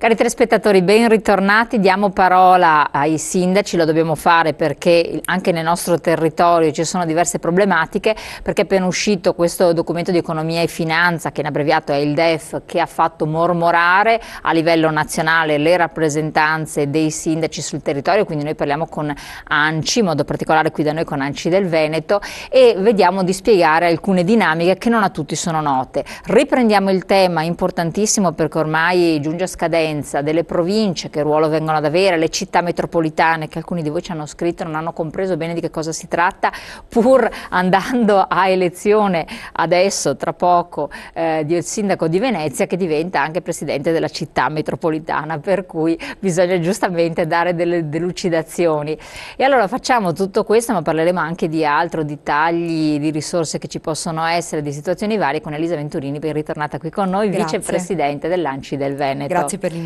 Cari telespettatori, ben ritornati. Diamo parola ai sindaci, lo dobbiamo fare perché anche nel nostro territorio ci sono diverse problematiche, perché è appena uscito questo documento di economia e finanza, che in abbreviato è il DEF, che ha fatto mormorare a livello nazionale le rappresentanze dei sindaci sul territorio, quindi noi parliamo con ANCI, in modo particolare qui da noi con ANCI del Veneto, e vediamo di spiegare alcune dinamiche che non a tutti sono note. Riprendiamo il tema importantissimo, perché ormai giunge a scadenza, delle province, che ruolo vengono ad avere, le città metropolitane, che alcuni di voi ci hanno scritto non hanno compreso bene di che cosa si tratta, pur andando a elezione adesso, tra poco, del sindaco di Venezia, che diventa anche presidente della città metropolitana, per cui bisogna giustamente dare delle delucidazioni. E allora facciamo tutto questo, ma parleremo anche di altro, di tagli, di risorse che ci possono essere, di situazioni varie, con Elisa Venturini, ben ritornata qui con noi, vicepresidente dell'ANCI del Veneto. Grazie per l'invito.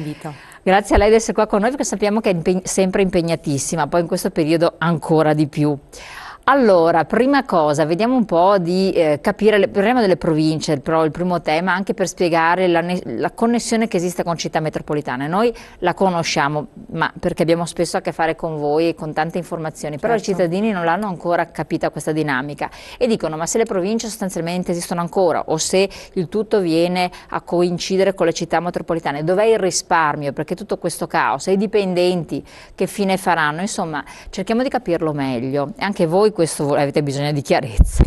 Grazie a lei di essere qua con noi, perché sappiamo che è sempre impegnatissima, poi in questo periodo ancora di più. Allora, prima cosa, vediamo un po' di capire, parliamo delle province, però il primo tema, anche per spiegare la connessione che esiste con città metropolitane. Noi la conosciamo, ma perché abbiamo spesso a che fare con voi e con tante informazioni, però certo, i cittadini non l'hanno ancora capita questa dinamica e dicono: ma se le province sostanzialmente esistono ancora, o se il tutto viene a coincidere con le città metropolitane, dov'è il risparmio? Perché tutto questo caos, e i dipendenti che fine faranno? Insomma, cerchiamo di capirlo meglio, e anche voi questo avete bisogno di chiarezza.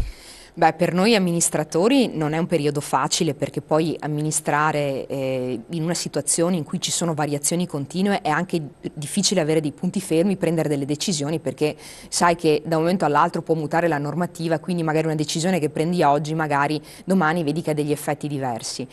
Beh, per noi amministratori non è un periodo facile, perché poi amministrare in una situazione in cui ci sono variazioni continue è anche difficile avere dei punti fermi, prendere delle decisioni, perché sai che da un momento all'altro può mutare la normativa, quindi magari una decisione che prendi oggi, magari domani vedi che ha degli effetti diversi.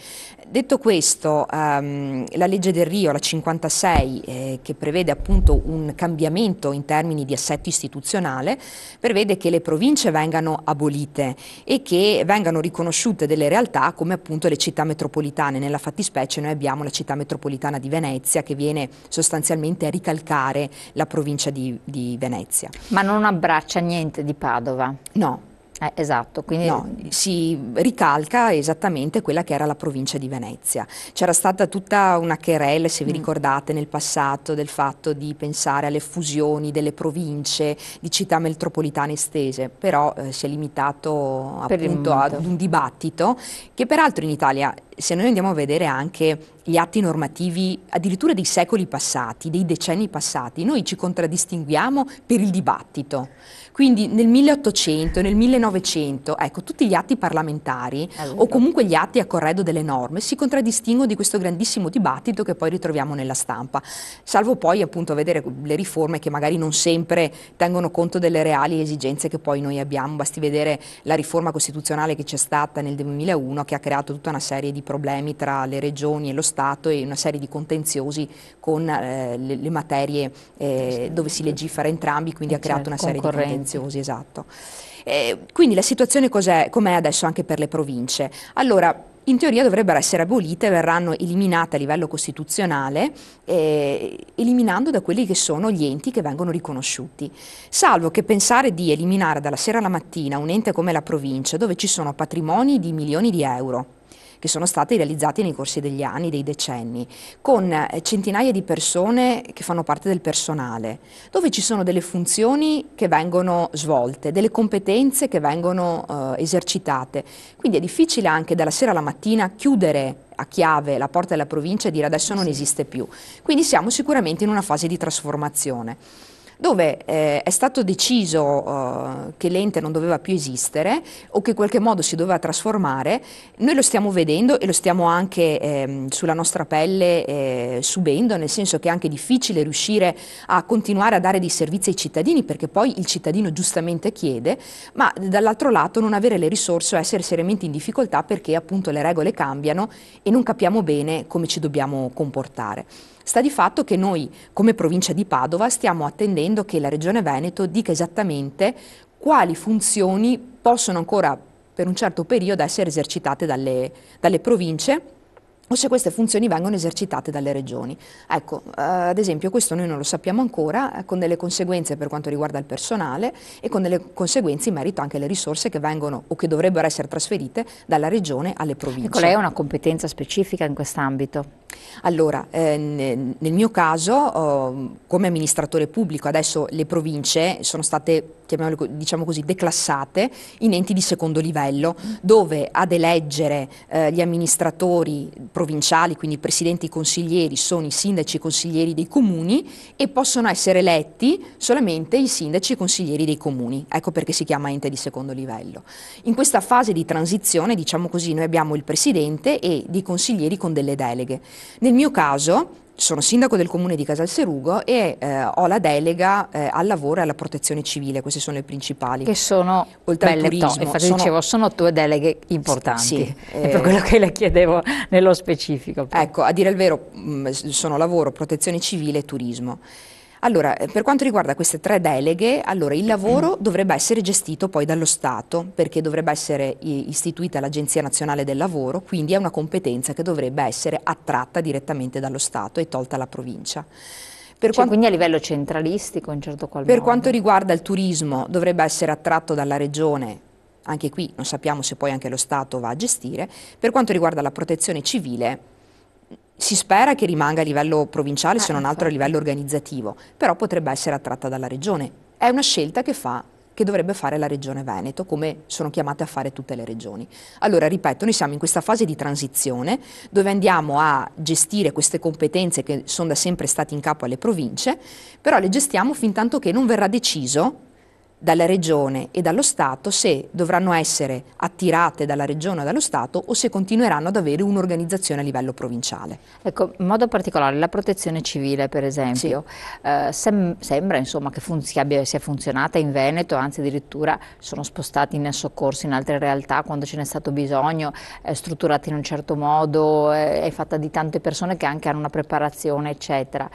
Detto questo, la legge del Rio, la 56, che prevede appunto un cambiamento in termini di assetto istituzionale, prevede che le province vengano abolite e che vengano riconosciute delle realtà come appunto le città metropolitane. Nella fattispecie noi abbiamo la città metropolitana di Venezia, che viene sostanzialmente a ricalcare la provincia di Venezia. Ma non abbraccia niente di Padova? No. Esatto, quindi no, si ricalca esattamente quella che era la provincia di Venezia. C'era stata tutta una querela, se vi ricordate, nel passato, del fatto di pensare alle fusioni delle province, di città metropolitane estese, però si è limitato appunto ad un dibattito che peraltro in Italia, se noi andiamo a vedere anche gli atti normativi addirittura dei secoli passati, dei decenni passati, noi ci contraddistinguiamo per il dibattito. Quindi nel 1800, nel 1900, ecco, tutti gli atti parlamentari o comunque gli atti a corredo delle norme si contraddistinguono di questo grandissimo dibattito che poi ritroviamo nella stampa, salvo poi appunto vedere le riforme che magari non sempre tengono conto delle reali esigenze che poi noi abbiamo. Basti vedere la riforma costituzionale che c'è stata nel 2001, che ha creato tutta una serie di problemi tra le regioni e lo Stato e una serie di contenziosi con le materie dove si legifera entrambi, quindi ha creato una serie di contenziosi. Esatto. Quindi la situazione com'è adesso anche per le province? Allora, in teoria dovrebbero essere abolite, verranno eliminate a livello costituzionale, eliminando da quelli che sono gli enti che vengono riconosciuti. Salvo che pensare di eliminare dalla sera alla mattina un ente come la provincia, dove ci sono patrimoni di milioni di euro, che sono stati realizzati nei corsi degli anni, dei decenni, con centinaia di persone che fanno parte del personale, dove ci sono delle funzioni che vengono svolte, delle competenze che vengono esercitate. Quindi è difficile anche dalla sera alla mattina chiudere a chiave la porta della provincia e dire adesso non esiste più. Quindi siamo sicuramente in una fase di trasformazione, dove è stato deciso che l'ente non doveva più esistere o che in qualche modo si doveva trasformare. Noi lo stiamo vedendo e lo stiamo anche sulla nostra pelle subendo, nel senso che è anche difficile riuscire a continuare a dare dei servizi ai cittadini, perché poi il cittadino giustamente chiede, ma dall'altro lato non avere le risorse o essere seriamente in difficoltà perché appunto le regole cambiano e non capiamo bene come ci dobbiamo comportare. Sta di fatto che noi, come provincia di Padova, stiamo attendendo che la Regione Veneto dica esattamente quali funzioni possono ancora per un certo periodo essere esercitate dalle province, o se queste funzioni vengono esercitate dalle regioni. Ecco, ad esempio questo noi non lo sappiamo ancora, con delle conseguenze per quanto riguarda il personale e con delle conseguenze in merito anche alle risorse che vengono o che dovrebbero essere trasferite dalla regione alle province. Ecco, lei ha una competenza specifica in quest'ambito? Allora, nel mio caso, come amministratore pubblico, adesso le province sono state, diciamo così, declassate in enti di secondo livello, dove ad eleggere gli amministratori provinciali, quindi i presidenti consiglieri, sono i sindaci e consiglieri dei comuni, e possono essere eletti solamente i sindaci e consiglieri dei comuni. Ecco perché si chiama ente di secondo livello. In questa fase di transizione, diciamo così, noi abbiamo il presidente e dei consiglieri con delle deleghe. Nel mio caso sono sindaco del comune di Casalserugo e ho la delega al lavoro e alla protezione civile, queste sono le principali. Che sono oltre al belle turismo. Infatti dicevo, sono due deleghe importanti, sì, è per quello che le chiedevo nello specifico. Ecco, a dire il vero, sono lavoro, protezione civile e turismo. Allora, per quanto riguarda queste tre deleghe, allora il lavoro dovrebbe essere gestito poi dallo Stato, perché dovrebbe essere istituita l'Agenzia Nazionale del Lavoro, quindi è una competenza che dovrebbe essere attratta direttamente dallo Stato e tolta alla provincia. Quindi a livello centralistico in certo qual modo. Per quanto riguarda il turismo, dovrebbe essere attratto dalla Regione, anche qui non sappiamo se poi anche lo Stato va a gestire. Per quanto riguarda la protezione civile, si spera che rimanga a livello provinciale, se non altro a livello organizzativo, però potrebbe essere attratta dalla Regione. È una scelta che dovrebbe fare la Regione Veneto, come sono chiamate a fare tutte le regioni. Allora, ripeto, noi siamo in questa fase di transizione dove andiamo a gestire queste competenze che sono da sempre state in capo alle province, però le gestiamo fin tanto che non verrà deciso dalla Regione e dallo Stato se dovranno essere attirate dalla Regione o dallo Stato o se continueranno ad avere un'organizzazione a livello provinciale. Ecco, in modo particolare la protezione civile, per esempio, sembra insomma che sia funzionata in Veneto, anzi addirittura sono spostati in soccorso in altre realtà quando ce n'è stato bisogno, è strutturata in un certo modo, è fatta di tante persone che anche hanno una preparazione, eccetera.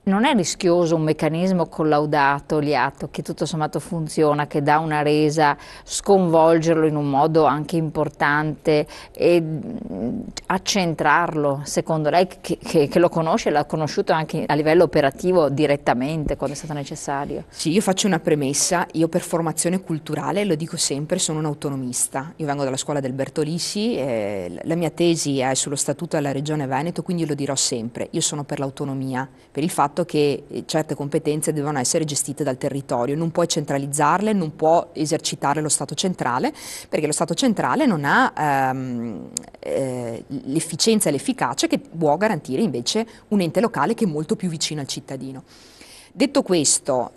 Non è rischioso un meccanismo collaudato, liato, che tutto sommato funziona, che dà una resa, sconvolgerlo in un modo anche importante e accentrarlo, secondo lei, che lo conosce, l'ha conosciuto anche a livello operativo direttamente quando è stato necessario? Sì, io faccio una premessa, io per formazione culturale, lo dico sempre, sono un autonomista. Io vengo dalla scuola del Bertolissi, la mia tesi è sullo Statuto della Regione Veneto, quindi lo dirò sempre, io sono per l'autonomia, per il fatto che certe competenze devono essere gestite dal territorio, non puoi centralizzarle, non può esercitarle lo Stato centrale, perché lo Stato centrale non ha l'efficienza e l'efficacia che può garantire invece un ente locale che è molto più vicino al cittadino. Detto questo,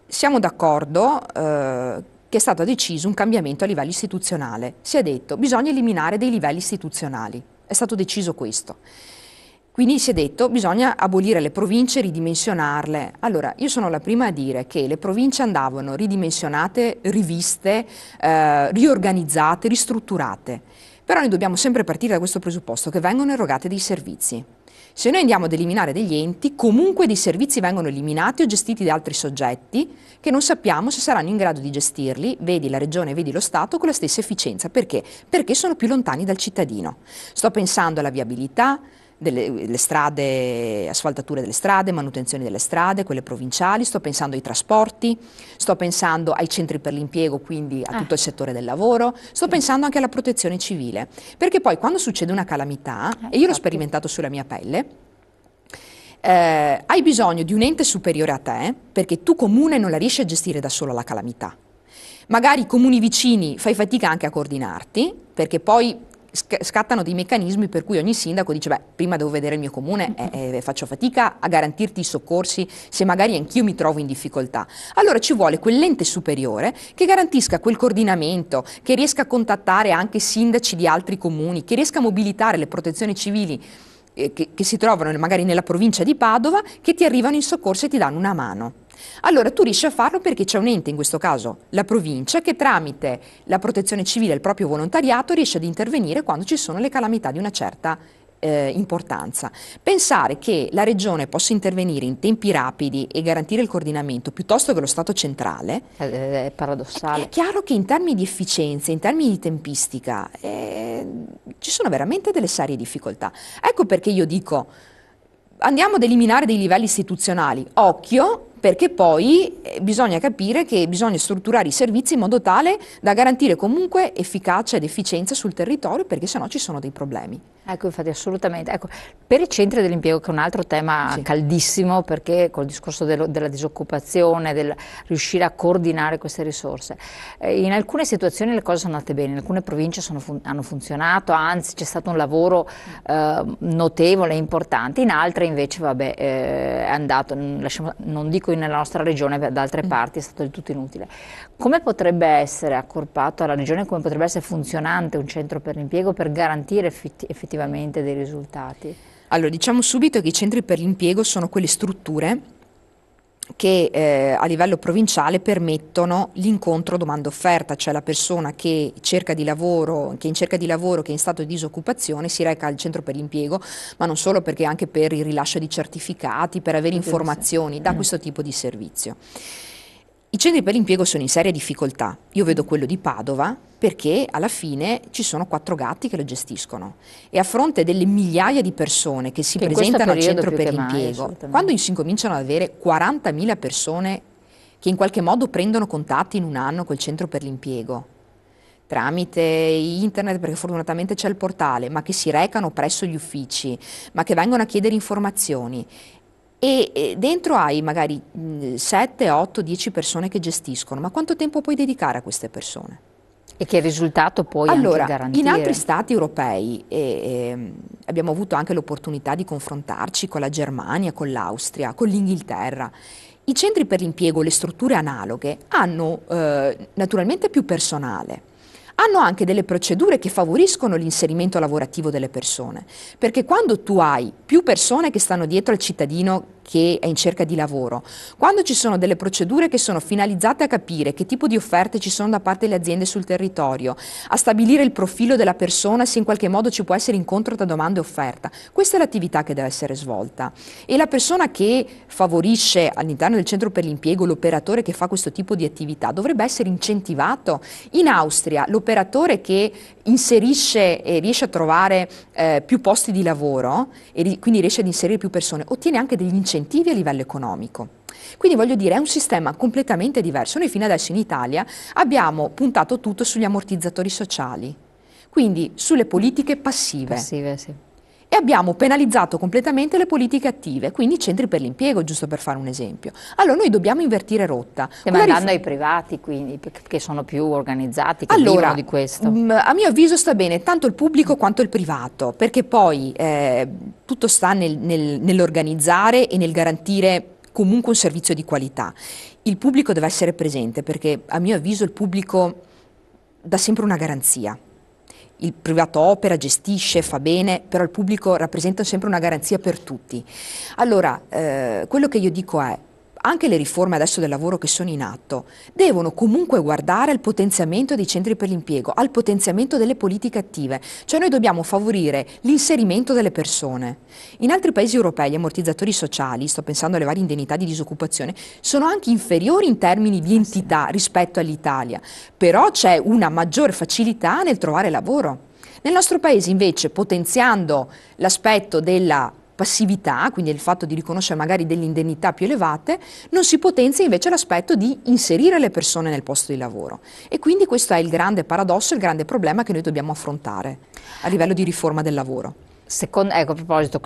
siamo d'accordo che è stato deciso un cambiamento a livello istituzionale. Si è detto bisogna eliminare dei livelli istituzionali, è stato deciso questo. Quindi si è detto bisogna abolire le province, ridimensionarle. Allora, io sono la prima a dire che le province andavano ridimensionate, riviste, riorganizzate, ristrutturate. Però noi dobbiamo sempre partire da questo presupposto che vengono erogati dei servizi. Se noi andiamo ad eliminare degli enti, comunque dei servizi vengono eliminati o gestiti da altri soggetti che non sappiamo se saranno in grado di gestirli, vedi la Regione, vedi lo Stato, con la stessa efficienza. Perché? Perché sono più lontani dal cittadino. Sto pensando alla viabilità, delle strade, asfaltature delle strade, manutenzione delle strade, quelle provinciali, sto pensando ai trasporti, sto pensando ai centri per l'impiego, quindi a tutto il settore del lavoro, sto pensando anche alla protezione civile, perché poi quando succede una calamità, e io l'ho sperimentato sulla mia pelle, hai bisogno di un ente superiore a te, perché tu comune non la riesci a gestire da solo la calamità. Magari i comuni vicini fai fatica anche a coordinarti, perché poi scattano dei meccanismi per cui ogni sindaco dice beh, prima devo vedere il mio comune, faccio fatica a garantirti i soccorsi se magari anch'io mi trovo in difficoltà. Allora ci vuole quell'ente superiore che garantisca quel coordinamento, che riesca a contattare anche sindaci di altri comuni, che riesca a mobilitare le protezioni civili che si trovano magari nella provincia di Padova, che ti arrivano in soccorso e ti danno una mano. Allora tu riesci a farlo perché c'è un ente, in questo caso la provincia, che tramite la protezione civile e il proprio volontariato riesce ad intervenire quando ci sono le calamità di una certa importanza. Pensare che la Regione possa intervenire in tempi rapidi e garantire il coordinamento piuttosto che lo Stato centrale è paradossale. È chiaro che in termini di efficienza, in termini di tempistica, ci sono veramente delle serie difficoltà. Ecco perché io dico andiamo ad eliminare dei livelli istituzionali, occhio, perché poi bisogna capire che bisogna strutturare i servizi in modo tale da garantire comunque efficacia ed efficienza sul territorio, perché sennò ci sono dei problemi. Ecco, infatti assolutamente. Ecco, per i centri dell'impiego, che è un altro tema caldissimo, perché col discorso della disoccupazione, del riuscire a coordinare queste risorse, in alcune situazioni le cose sono andate bene, in alcune province hanno funzionato, anzi c'è stato un lavoro notevole e importante, in altre invece vabbè, è andato, non dico nella nostra regione, da altre parti è stato del tutto inutile. Come potrebbe essere accorpato alla regione, come potrebbe essere funzionante un centro per l'impiego per garantire effettivamente dei risultati? Allora, diciamo subito che i centri per l'impiego sono quelle strutture che a livello provinciale permettono l'incontro domanda-offerta, cioè la persona che cerca di lavoro, che è in cerca di lavoro, che è in stato di disoccupazione, si reca al centro per l'impiego, ma non solo, perché anche per il rilascio di certificati, per avere informazioni, da questo tipo di servizio. I centri per l'impiego sono in seria difficoltà. Io vedo quello di Padova perché alla fine ci sono 4 gatti che lo gestiscono, e a fronte delle migliaia di persone che si presentano al centro per l'impiego, quando si incominciano ad avere 40.000 persone che in qualche modo prendono contatti in un anno col centro per l'impiego, tramite internet, perché fortunatamente c'è il portale, ma che si recano presso gli uffici, ma che vengono a chiedere informazioni, e dentro hai magari 7, 8, 10 persone che gestiscono, ma quanto tempo puoi dedicare a queste persone? E che risultato puoi anche garantire? In altri stati europei abbiamo avuto anche l'opportunità di confrontarci con la Germania, con l'Austria, con l'Inghilterra. I centri per l'impiego, le strutture analoghe, hanno naturalmente più personale. Hanno anche delle procedure che favoriscono l'inserimento lavorativo delle persone, perché quando tu hai più persone che stanno dietro al cittadino che è in cerca di lavoro, quando ci sono delle procedure che sono finalizzate a capire che tipo di offerte ci sono da parte delle aziende sul territorio, a stabilire il profilo della persona, se in qualche modo ci può essere incontro tra domanda e offerta, questa è l'attività che deve essere svolta, e la persona che favorisce all'interno del centro per l'impiego, l'operatore che fa questo tipo di attività, dovrebbe essere incentivato. In Austria l'operatore che inserisce e riesce a trovare più posti di lavoro e quindi riesce ad inserire più persone, ottiene anche degli incentivi a livello economico. Quindi voglio dire, è un sistema completamente diverso. Noi fino adesso in Italia abbiamo puntato tutto sugli ammortizzatori sociali, quindi sulle politiche passive. Sì. E abbiamo penalizzato completamente le politiche attive, quindi i centri per l'impiego, giusto per fare un esempio. Allora noi dobbiamo invertire rotta. Stiamo andando ai privati, quindi, che sono più organizzati, che vivono di questo. A mio avviso sta bene tanto il pubblico quanto il privato, perché poi tutto sta nell'organizzare e nel garantire comunque un servizio di qualità. Il pubblico deve essere presente, perché a mio avviso il pubblico dà sempre una garanzia. Il privato opera, gestisce, fa bene, però il pubblico rappresenta sempre una garanzia per tutti. Allora, quello che io dico è, anche le riforme adesso del lavoro che sono in atto devono comunque guardare al potenziamento dei centri per l'impiego, al potenziamento delle politiche attive, cioè noi dobbiamo favorire l'inserimento delle persone. In altri paesi europei gli ammortizzatori sociali, sto pensando alle varie indennità di disoccupazione, sono anche inferiori in termini di entità rispetto all'Italia, però c'è una maggiore facilità nel trovare lavoro. Nel nostro paese invece, potenziando l'aspetto della passività, quindi il fatto di riconoscere magari delle indennità più elevate, non si potenzia invece l'aspetto di inserire le persone nel posto di lavoro, e quindi questo è il grande paradosso, il grande problema che noi dobbiamo affrontare a livello di riforma del lavoro. Ecco, a proposito,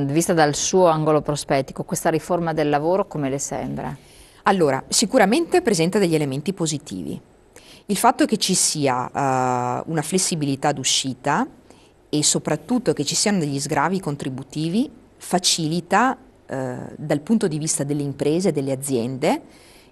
vista dal suo angolo prospettico, questa riforma del lavoro come le sembra? Allora, sicuramente presenta degli elementi positivi. Il fatto che ci sia una flessibilità d'uscita e soprattutto che ci siano degli sgravi contributivi facilita dal punto di vista delle imprese e delle aziende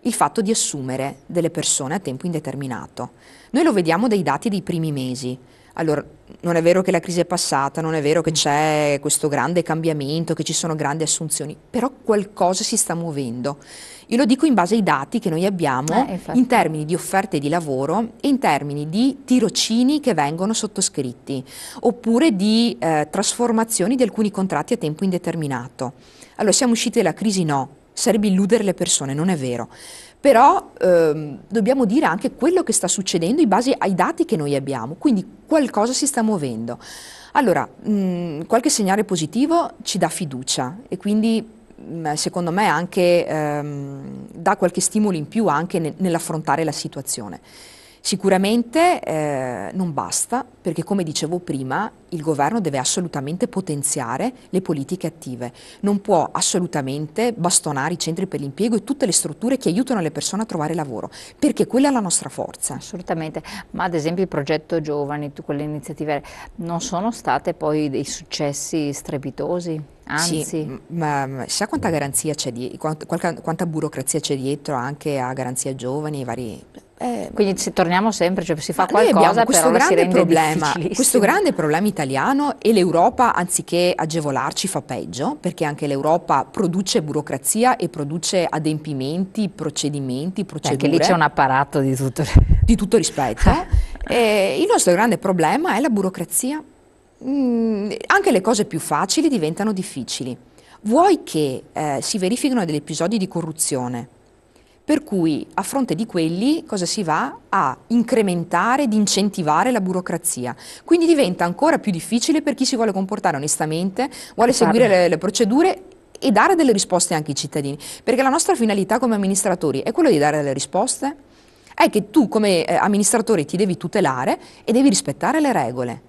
il fatto di assumere delle persone a tempo indeterminato. Noi lo vediamo dai dati dei primi mesi. Allora, non è vero che la crisi è passata, non è vero che c'è questo grande cambiamento, che ci sono grandi assunzioni, però qualcosa si sta muovendo. Io lo dico in base ai dati che noi abbiamo in termini di offerte di lavoro e in termini di tirocini che vengono sottoscritti, oppure di trasformazioni di alcuni contratti a tempo indeterminato. Allora, siamo usciti dalla crisi? No, sarebbe illudere le persone, non è vero. Però dobbiamo dire anche quello che sta succedendo in base ai dati che noi abbiamo, quindi qualcosa si sta muovendo. Allora, qualche segnale positivo ci dà fiducia, e quindi secondo me anche dà qualche stimolo in più anche nell'affrontare la situazione. Sicuramente non basta, perché come dicevo prima, il governo deve assolutamente potenziare le politiche attive, non può assolutamente bastonare i centri per l'impiego e tutte le strutture che aiutano le persone a trovare lavoro, perché quella è la nostra forza. Assolutamente, ma ad esempio il progetto Giovani, quelle iniziative non sono state poi dei successi strepitosi? Anzi. Sì, ma sa quanta garanzia c'è quanta burocrazia c'è dietro anche a Garanzia Giovani, i vari... Quindi torniamo sempre, cioè si fa noi qualcosa, abbiamo però si rende difficilissimo. questo grande problema italiano, e l'Europa, anziché agevolarci, fa peggio, perché anche l'Europa produce burocrazia e produce adempimenti, procedimenti, procedure. Anche lì c'è un apparato di tutto. Di tutto rispetto. Il nostro grande problema è la burocrazia. Anche le cose più facili diventano difficili. Vuoi che si verifichino degli episodi di corruzione, per cui a fronte di quelli cosa si va? A incrementare ed incentivare la burocrazia. Quindi diventa ancora più difficile per chi si vuole comportare onestamente, vuole seguire le procedure e dare delle risposte anche ai cittadini. Perché la nostra finalità come amministratori è quello di dare delle risposte, è che tu come amministratore ti devi tutelare e devi rispettare le regole.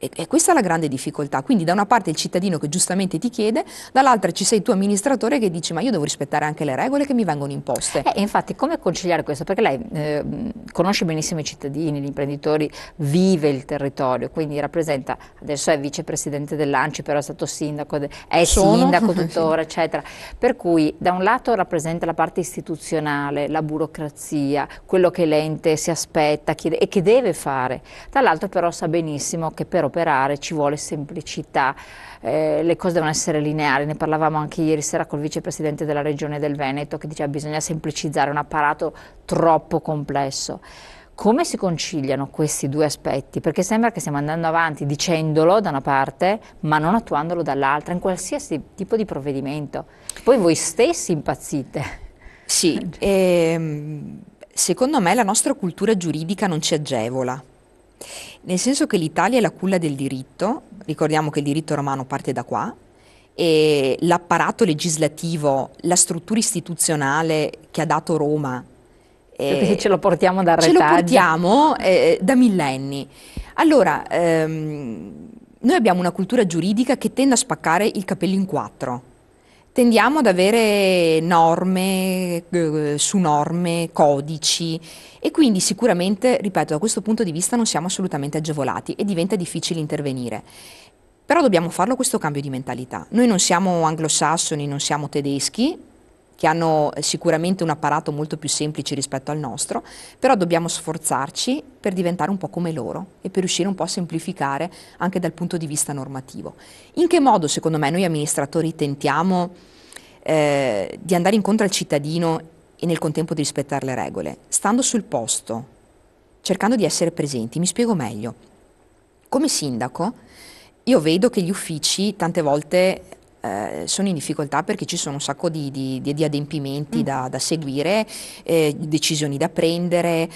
E questa è la grande difficoltà, quindi da una parte il cittadino che giustamente ti chiede, dall'altra ci sei tu amministratore che dici ma io devo rispettare anche le regole che mi vengono imposte. Infatti come conciliare questo? Perché lei conosce benissimo i cittadini, gli imprenditori, vive il territorio, quindi rappresenta, adesso è vicepresidente dell'ANCI, però è stato sindaco, è sindaco tuttora, eccetera. Per cui da un lato rappresenta la parte istituzionale, la burocrazia, quello che l'ente si aspetta chiede, e che deve fare, dall'altro però sa benissimo che per operare ci vuole semplicità, le cose devono essere lineari, ne parlavamo anche ieri sera col vicepresidente della regione del Veneto che diceva bisogna semplicizzare un apparato troppo complesso. Come si conciliano questi due aspetti? Perché sembra che stiamo andando avanti dicendolo da una parte ma non attuandolo dall'altra in qualsiasi tipo di provvedimento. Poi voi stessi impazzite. Sì, secondo me la nostra cultura giuridica non ci agevola. Nel senso che l'Italia è la culla del diritto, ricordiamo che il diritto romano parte da qua, e l'apparato legislativo, la struttura istituzionale che ha dato Roma, ce lo portiamo da retaggio. Ce lo portiamo da millenni. Allora, noi abbiamo una cultura giuridica che tende a spaccare il capello in quattro. Tendiamo ad avere norme su norme, codici, e quindi sicuramente, ripeto, da questo punto di vista non siamo assolutamente agevolati e diventa difficile intervenire. Però dobbiamo farlo questo cambio di mentalità. Noi non siamo anglosassoni, non siamo tedeschi, che hanno sicuramente un apparato molto più semplice rispetto al nostro, però dobbiamo sforzarci per diventare un po' come loro e per riuscire un po' a semplificare anche dal punto di vista normativo. In che modo, secondo me, noi amministratori tentiamo di andare incontro al cittadino e nel contempo di rispettare le regole? Stando sul posto, cercando di essere presenti. Mi spiego meglio. Come sindaco, io vedo che gli uffici tante volte sono in difficoltà perché ci sono un sacco di adempimenti da seguire, decisioni da prendere,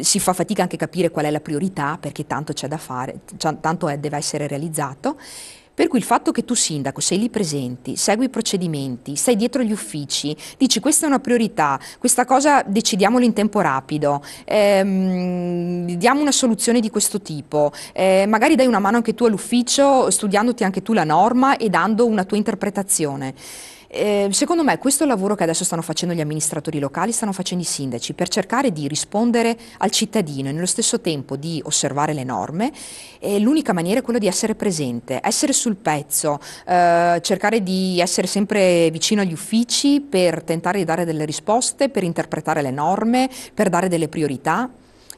si fa fatica anche a capire qual è la priorità perché tanto c'è da fare, tanto deve essere realizzato. Per cui il fatto che tu sindaco sei lì presenti, segui i procedimenti, stai dietro gli uffici, dici questa è una priorità, questa cosa decidiamola in tempo rapido, diamo una soluzione di questo tipo, magari dai una mano anche tu all'ufficio studiandoti anche tu la norma e dando una tua interpretazione. Secondo me questo è il lavoro che adesso stanno facendo gli amministratori locali, stanno facendo i sindaci per cercare di rispondere al cittadino e nello stesso tempo di osservare le norme. L'unica maniera è quella di essere presente, essere sul pezzo, cercare di essere sempre vicino agli uffici per tentare di dare delle risposte, per interpretare le norme, per dare delle priorità.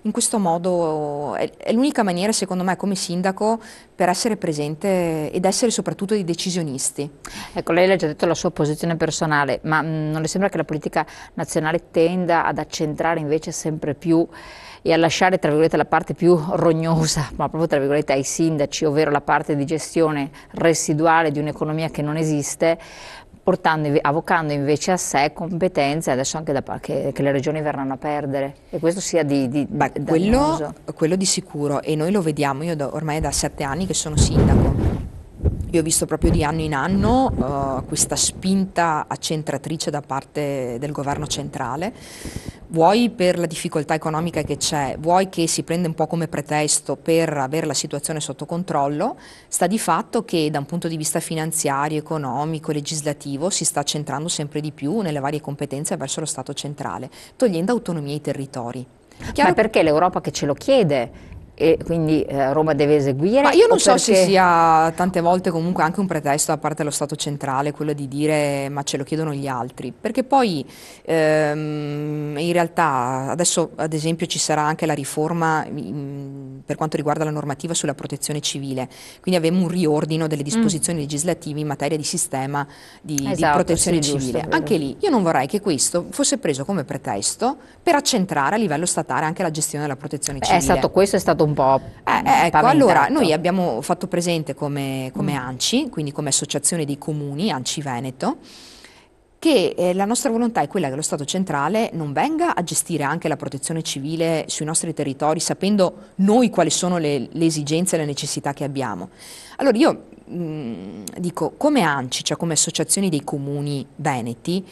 In questo modo è l'unica maniera, secondo me, come sindaco, per essere presente ed essere soprattutto dei decisionisti. Ecco, lei ha già detto la sua posizione personale, ma non le sembra che la politica nazionale tenda ad accentrare invece sempre più e a lasciare, tra virgolette, la parte più rognosa, ma proprio tra virgolette, ai sindaci, ovvero la parte di gestione residuale di un'economia che non esiste, avocando invece a sé competenze adesso anche che le regioni verranno a perdere, e questo sia quello di sicuro, e noi lo vediamo. Io ormai è da 7 anni che sono sindaco Io ho visto proprio di anno in anno questa spinta accentratrice da parte del governo centrale, vuoi per la difficoltà economica che c'è, vuoi che si prende un po' come pretesto per avere la situazione sotto controllo, sta di fatto che da un punto di vista finanziario, economico, legislativo si sta centrando sempre di più nelle varie competenze verso lo Stato centrale, togliendo autonomia ai territori. Ma è perché l'Europa che ce lo chiede? E quindi Roma deve eseguire? Ma io non so perché... se sia tante volte comunque anche un pretesto da parte dello Stato centrale, quello di dire ma ce lo chiedono gli altri, perché poi in realtà adesso ad esempio ci sarà anche la riforma per quanto riguarda la normativa sulla protezione civile, quindi abbiamo un riordino delle disposizioni legislative in materia di sistema di protezione civile. Giusto, anche lì io non vorrei che questo fosse preso come pretesto per accentrare a livello statale anche la gestione della protezione civile. Questo è stato un po' ecco, allora paventato. noi abbiamo fatto presente come ANCI, quindi come Associazione dei Comuni, ANCI Veneto, che la nostra volontà è quella che lo Stato centrale non venga a gestire anche la protezione civile sui nostri territori, sapendo noi quali sono le esigenze e le necessità che abbiamo. Allora io dico, come ANCI, cioè come Associazioni dei Comuni Veneti,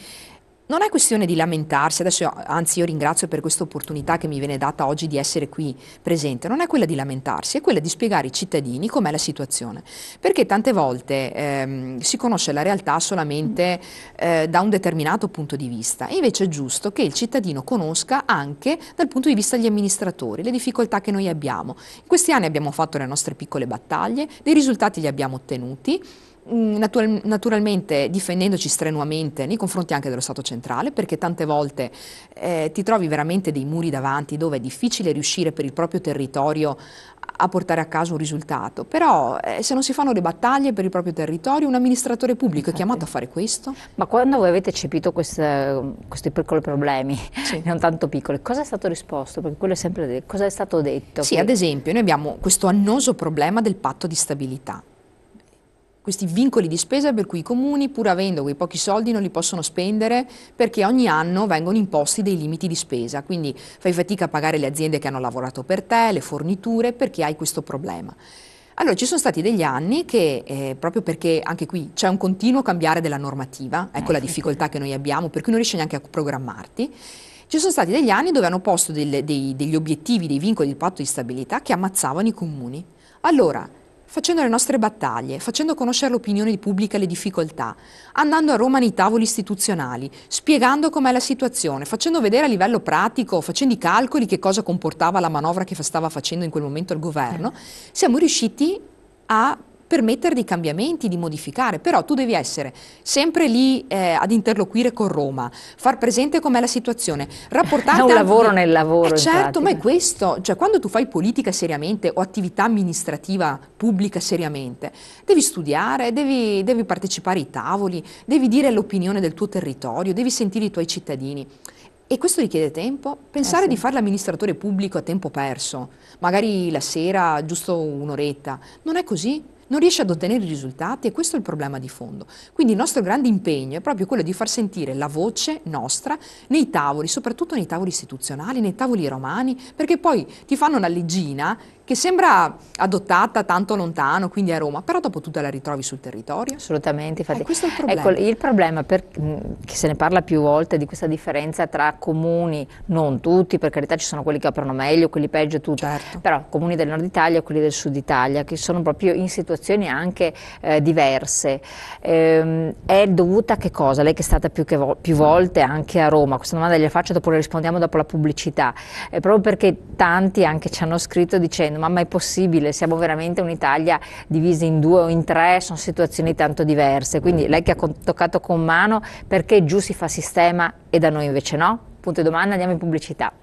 non è questione di lamentarsi, adesso anzi io ringrazio per questa opportunità che mi viene data oggi di essere qui presente, non è quella di lamentarsi, è quella di spiegare ai cittadini com'è la situazione, perché tante volte si conosce la realtà solamente da un determinato punto di vista e invece è giusto che il cittadino conosca anche dal punto di vista degli amministratori le difficoltà che noi abbiamo. In questi anni abbiamo fatto le nostre piccole battaglie, dei risultati li abbiamo ottenuti, naturalmente difendendoci strenuamente nei confronti anche dello Stato centrale, perché tante volte ti trovi veramente dei muri davanti dove è difficile riuscire per il proprio territorio a portare a casa un risultato, però se non si fanno le battaglie per il proprio territorio, un amministratore pubblico è chiamato a fare questo. Ma quando voi avete cepito questi piccoli problemi, non tanto piccoli, cosa è stato risposto? Perché quello è sempre detto. Cosa è stato detto? Sì, ad esempio noi abbiamo questo annoso problema del patto di stabilità. Questi vincoli di spesa per cui i comuni, pur avendo quei pochi soldi, non li possono spendere perché ogni anno vengono imposti dei limiti di spesa, quindi fai fatica a pagare le aziende che hanno lavorato per te, le forniture, perché hai questo problema. Allora ci sono stati degli anni che, proprio perché anche qui c'è un continuo cambiare della normativa, ecco la difficoltà che noi abbiamo, per cui non riesci neanche a programmarti, ci sono stati degli anni dove hanno posto degli obiettivi, dei vincoli del patto di stabilità che ammazzavano i comuni. Allora, facendo le nostre battaglie, facendo conoscere all'opinione pubblica le difficoltà, andando a Roma nei tavoli istituzionali, spiegando com'è la situazione, facendo vedere a livello pratico, facendo i calcoli che cosa comportava la manovra che stava facendo in quel momento il governo, siamo riusciti a permettere dei cambiamenti, di modificare, però tu devi essere sempre lì ad interloquire con Roma, far presente com'è la situazione, rapportarti è un lavoro nel lavoro. Certo, ma è questo, cioè quando tu fai politica seriamente o attività amministrativa pubblica seriamente, devi studiare, devi partecipare ai tavoli, devi dire l'opinione del tuo territorio, devi sentire i tuoi cittadini. E questo richiede tempo. Pensare di fare l'amministratore pubblico a tempo perso, magari la sera, giusto un'oretta, non è così. Non riesce ad ottenere i risultati e questo è il problema di fondo. Quindi il nostro grande impegno è proprio quello di far sentire la voce nostra nei tavoli, soprattutto nei tavoli istituzionali, nei tavoli romani, perché poi ti fanno una leggina che sembra adottata tanto lontano, quindi a Roma, però dopo tu te la ritrovi sul territorio. Assolutamente, infatti. Questo è il problema. Ecco, il problema, che se ne parla più volte, di questa differenza tra comuni, non tutti, per carità ci sono quelli che operano meglio, quelli peggio, tutto, però comuni del nord Italia e quelli del sud Italia, che sono proprio in situazioni anche diverse. È dovuta a che cosa? Lei che è stata più volte anche a Roma, questa domanda gliela faccio, dopo le rispondiamo dopo la pubblicità, proprio perché tanti anche ci hanno scritto dicendo ma è possibile, siamo veramente un'Italia divisa in due o in tre, sono situazioni tanto diverse, quindi lei che ha toccato con mano, perché giù si fa sistema e da noi invece no? Punto di domanda, andiamo in pubblicità.